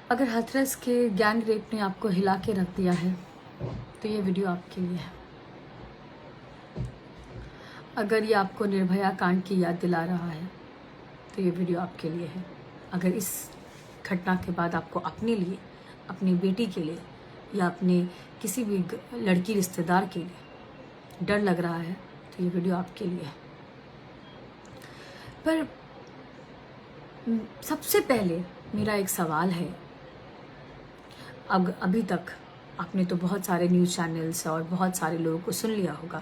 अगर हाथरस के gang rape ने आपको हिला के रख दिया है तो ये वीडियो आपके लिए है। अगर ये आपको निर्भया कांड की याद दिला रहा है तो ये वीडियो आपके लिए है। अगर इस घटना के बाद आपको अपने लिए, अपनी बेटी के लिए या अपने किसी भी लड़की रिश्तेदार के लिए डर लग रहा है तो ये वीडियो आपके लिए है। पर सबसे पहले मेरा एक सवाल है। अभी तक आपने तो बहुत सारे न्यूज़ चैनल्स और बहुत सारे लोगों को सुन लिया होगा,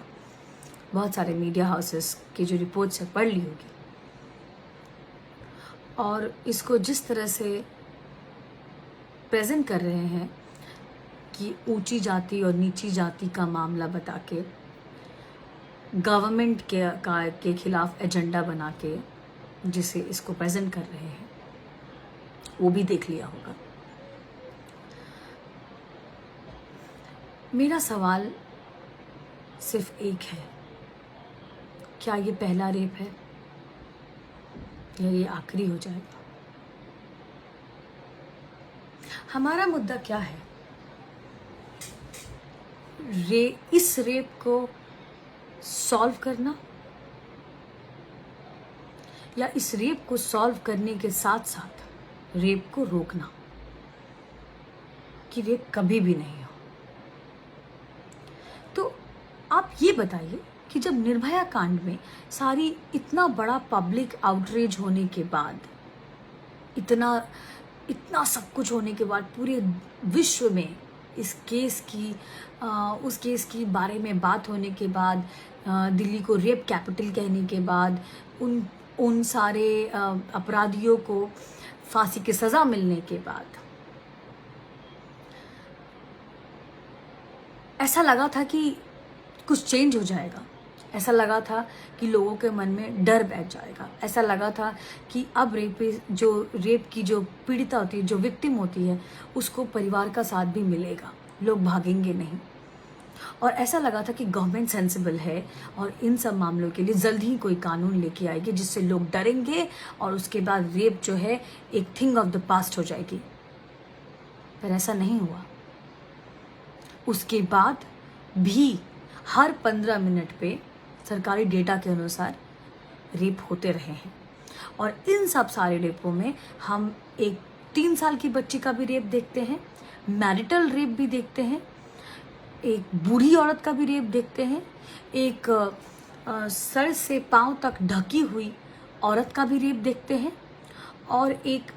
बहुत सारे मीडिया हाउसेस की जो रिपोर्ट्स है पढ़ ली होगी, और इसको जिस तरह से प्रेजेंट कर रहे हैं कि ऊंची जाति और नीची जाति का मामला बता के गवर्नमेंट के खिलाफ एजेंडा बना के जिसे इसको प्रेजेंट कर रहे हैं, वो भी देख लिया होगा। मेरा सवाल सिर्फ एक है, क्या ये पहला रेप है या ये आखिरी हो जाएगा? हमारा मुद्दा क्या है? इस रेप को सॉल्व करना या इस रेप को सॉल्व करने के साथ साथ रेप को रोकना कि रेप कभी भी नहीं हो। तो आप ये बताइए कि जब निर्भया कांड में सारी इतना बड़ा पब्लिक आउटरीच होने के बाद, इतना सब कुछ होने के बाद, पूरे विश्व में इस केस की उस केस की बारे में बात होने के बाद, दिल्ली को रेप कैपिटल कहने के बाद, उन सारे अपराधियों को फांसी की सज़ा मिलने के बाद ऐसा लगा था कि कुछ चेंज हो जाएगा। ऐसा लगा था कि लोगों के मन में डर बैठ जाएगा। ऐसा लगा था कि अब रेप की जो पीड़िता होती है, जो विक्टिम होती है, उसको परिवार का साथ भी मिलेगा, लोग भागेंगे नहीं। और ऐसा लगा था कि गवर्नमेंट सेंसिबल है और इन सब मामलों के लिए जल्द ही कोई कानून लेके आएगी जिससे लोग डरेंगे और उसके बाद रेप जो है एक थिंग ऑफ द पास्ट हो जाएगी। पर ऐसा नहीं हुआ। उसके बाद भी हर 15 मिनट पे सरकारी डेटा के अनुसार रेप होते रहे हैं। और इन सब सारे रेपों में हम एक 3 साल की बच्ची का भी रेप देखते हैं, मैरिटल रेप भी देखते हैं, एक बूढ़ी औरत का भी रेप देखते हैं, एक सर से पांव तक ढकी हुई औरत का भी रेप देखते हैं, और एक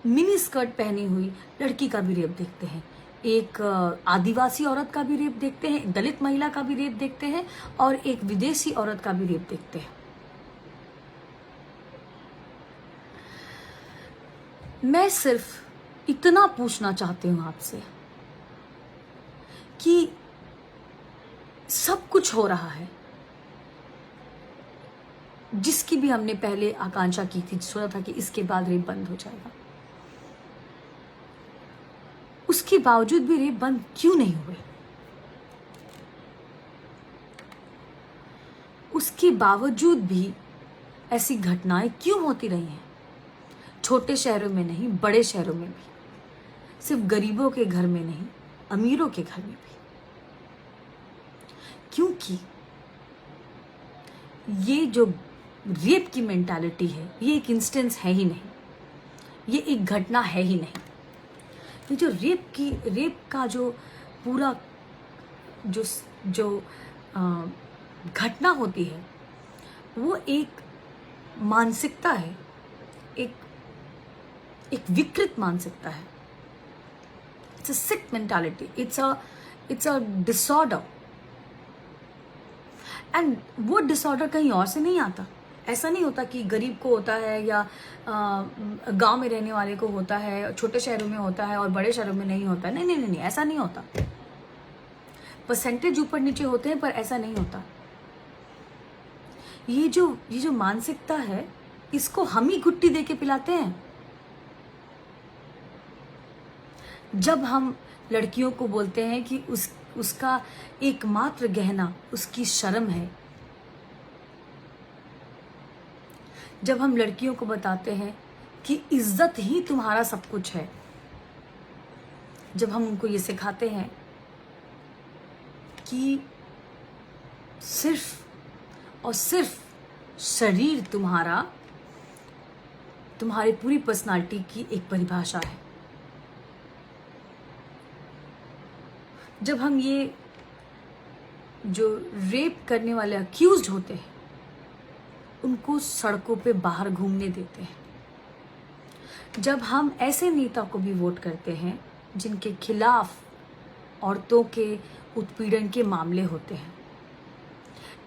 मिनी स्कर्ट पहनी हुई लड़की का भी रेप देखते हैं, एक आदिवासी औरत का भी रेप देखते हैं, दलित महिला का भी रेप देखते हैं, और एक विदेशी औरत का भी रेप देखते हैं। मैं सिर्फ इतना पूछना चाहती हूं आपसे कि सब कुछ हो रहा है जिसकी भी हमने पहले आकांक्षा की थी, सोचा था कि इसके बाद रेप बंद हो जाएगा, उसके बावजूद भी रेप बंद क्यों नहीं हुए? उसके बावजूद भी ऐसी घटनाएं क्यों होती रही हैं? छोटे शहरों में नहीं, बड़े शहरों में भी, सिर्फ गरीबों के घर में नहीं, अमीरों के घर में भी। क्योंकि ये जो रेप की मेंटालिटी है, ये एक इंस्टेंस है ही नहीं, ये एक घटना है ही नहीं। ये जो रेप का जो पूरा जो घटना होती है, वो एक मानसिकता है, एक विकृत मानसिकता है। It's a sick mentality, it's a disorder. And वो डिसऑर्डर कहीं और से नहीं आता। ऐसा नहीं होता कि गरीब को होता है या गांव में रहने वाले को होता है, छोटे शहरों में होता है और बड़े शहरों में नहीं होता है। नहीं नहीं नहीं, ऐसा नहीं होता। परसेंटेज ऊपर नीचे होते हैं पर ऐसा नहीं होता। ये जो मानसिकता है, इसको हम ही गुट्टी दे के पिलाते हैं। जब हम लड़कियों को बोलते हैं कि उसका एकमात्र गहना उसकी शर्म है, जब हम लड़कियों को बताते हैं कि इज्जत ही तुम्हारा सब कुछ है, जब हम उनको ये सिखाते हैं कि सिर्फ और सिर्फ शरीर तुम्हारी पूरी पर्सनालिटी की एक परिभाषा है, जब हम ये जो रेप करने वाले अक्यूज्ड होते हैं उनको सड़कों पे बाहर घूमने देते हैं, जब हम ऐसे नेता को भी वोट करते हैं जिनके खिलाफ औरतों के उत्पीड़न के मामले होते हैं,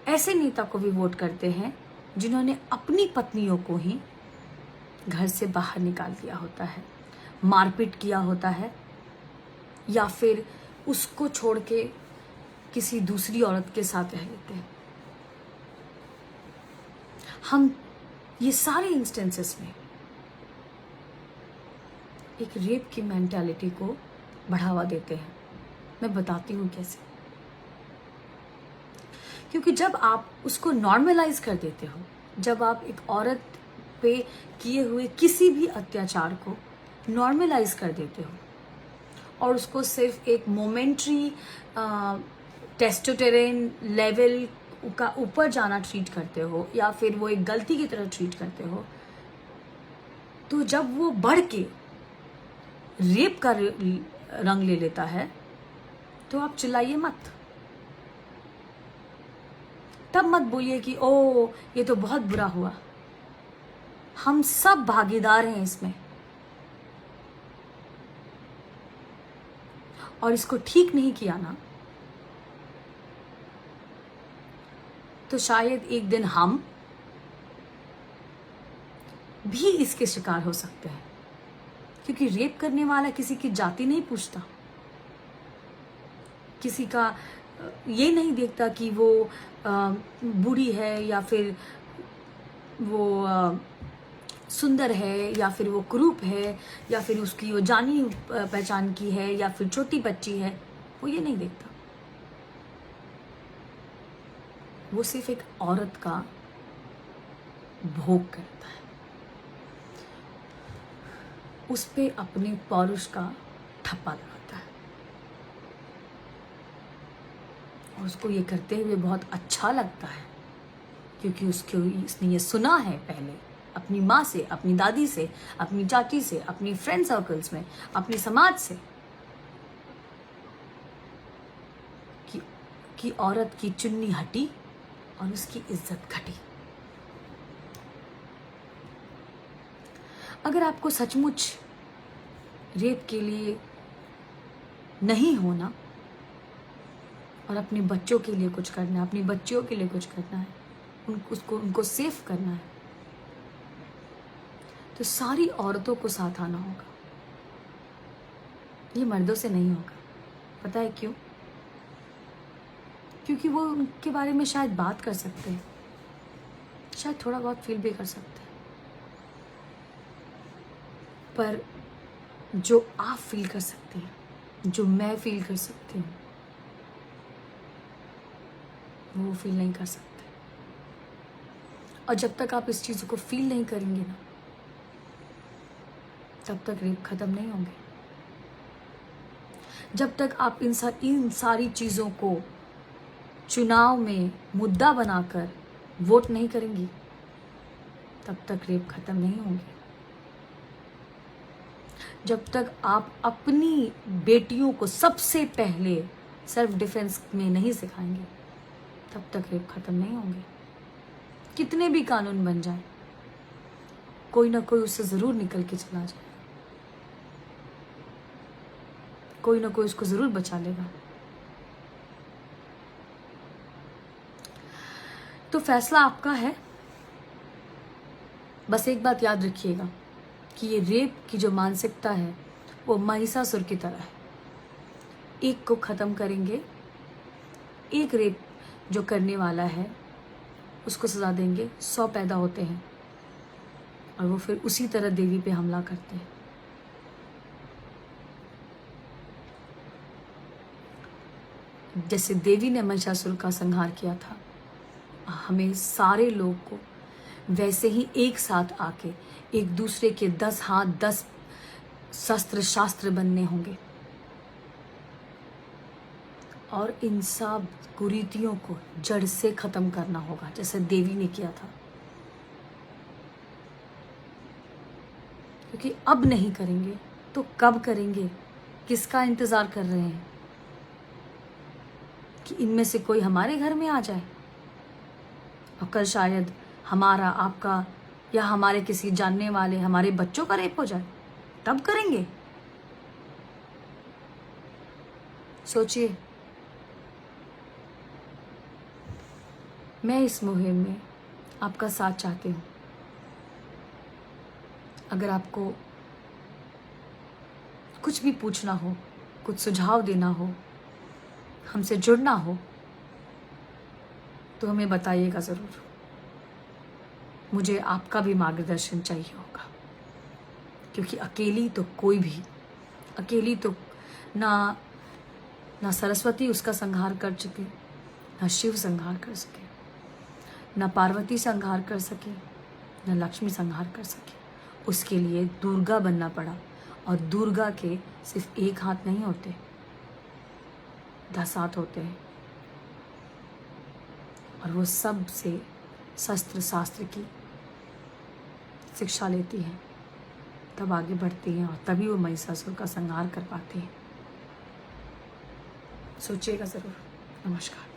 ऐसे नेता को भी वोट करते हैं जिन्होंने अपनी पत्नियों को ही घर से बाहर निकाल दिया होता है, मारपीट किया होता है, या फिर उसको छोड़ के किसी दूसरी औरत के साथ रह लेते हैं। हम ये सारे इंस्टेंसेस में एक रेप की मेंटालिटी को बढ़ावा देते हैं। मैं बताती हूँ कैसे। क्योंकि जब आप उसको नॉर्मलाइज कर देते हो, जब आप एक औरत पे किए हुए किसी भी अत्याचार को नॉर्मलाइज कर देते हो और उसको सिर्फ एक मोमेंट्री टेस्टोस्टेरोन लेवल का ऊपर जाना ट्रीट करते हो, या फिर वो एक गलती की तरह ट्रीट करते हो, तो जब वो बढ़ के रेप का रंग ले लेता है तो आप चिल्लाइए मत। तब मत बोलिए कि ओ ये तो बहुत बुरा हुआ। हम सब भागीदार हैं इसमें, और इसको ठीक नहीं किया ना तो शायद एक दिन हम भी इसके शिकार हो सकते हैं। क्योंकि रेप करने वाला किसी की जाति नहीं पूछता, किसी का ये नहीं देखता कि वो बूढ़ी है या फिर वो सुंदर है या फिर वो कुरूप है या फिर उसकी वो जानी पहचान की है या फिर छोटी बच्ची है। वो ये नहीं देखता। वो सिर्फ एक औरत का भोग करता है, उस पे अपने पौरुष का ठप्पा लगाता है, और उसको ये करते हुए बहुत अच्छा लगता है क्योंकि उसने ये सुना है पहले अपनी माँ से, अपनी दादी से, अपनी चाची से, अपनी फ्रेंड सर्कल्स में, अपने समाज से कि औरत की चुन्नी हटी और उसकी इज्जत घटी। अगर आपको सचमुच रेप के लिए नहीं होना और अपने बच्चों के लिए कुछ करना है, अपनी बच्चियों के लिए कुछ करना है, उनको सेफ करना है, तो सारी औरतों को साथ आना होगा। ये मर्दों से नहीं होगा। पता है क्यों? क्योंकि वो उनके बारे में शायद बात कर सकते हैं, शायद थोड़ा बहुत फील भी कर सकते हैं, पर जो आप फील कर सकते हैं, जो मैं फील कर सकती हूँ, वो फील नहीं कर सकते। और जब तक आप इस चीज़ को फील नहीं करेंगे ना, तब तक रेप खत्म नहीं होंगे। जब तक आप इन सारी चीज़ों को चुनाव में मुद्दा बनाकर वोट नहीं करेंगी, तब तक रेप खत्म नहीं होंगे। जब तक आप अपनी बेटियों को सबसे पहले सेल्फ डिफेंस में नहीं सिखाएंगे, तब तक रेप खत्म नहीं होंगे। कितने भी कानून बन जाए, कोई ना कोई उससे जरूर निकल के चला जाए, कोई ना कोई उसको जरूर बचा लेगा। तो फैसला आपका है। बस एक बात याद रखिएगा कि ये रेप की जो मानसिकता है वो महिषासुर की तरह है। एक को खत्म करेंगे, एक रेप जो करने वाला है उसको सजा देंगे, 100 पैदा होते हैं और वो फिर उसी तरह देवी पे हमला करते हैं। जैसे देवी ने महिषासुर का संहार किया था, हमें सारे लोग को वैसे ही एक साथ आके एक दूसरे के 10 हाथ 10 शस्त्र शास्त्र बनने होंगे और इन सब कुरीतियों को जड़ से खत्म करना होगा, जैसे देवी ने किया था। क्योंकि अब नहीं करेंगे तो कब करेंगे? किसका इंतजार कर रहे हैं कि इनमें से कोई हमारे घर में आ जाए और कल शायद हमारा, आपका या हमारे किसी जानने वाले, हमारे बच्चों का रेप हो जाए, तब करेंगे? सोचिए। मैं इस मुहिम में आपका साथ चाहती हूँ। अगर आपको कुछ भी पूछना हो, कुछ सुझाव देना हो, हमसे जुड़ना हो, तो हमें बताइएगा ज़रूर। मुझे आपका भी मार्गदर्शन चाहिए होगा, क्योंकि अकेली तो कोई भी, अकेली तो ना सरस्वती उसका संहार कर सके, ना शिव संहार कर सके, ना पार्वती संहार कर सके, ना लक्ष्मी संहार कर सके। उसके लिए दुर्गा बनना पड़ा, और दुर्गा के सिर्फ एक हाथ नहीं होते, 10 हाथ होते हैं, और वो सब से शस्त्र शास्त्र की शिक्षा लेती हैं, तब आगे बढ़ती हैं, और तभी वो महिषासुर का संहार कर पाती हैं। सोचिएगा ज़रूर। नमस्कार।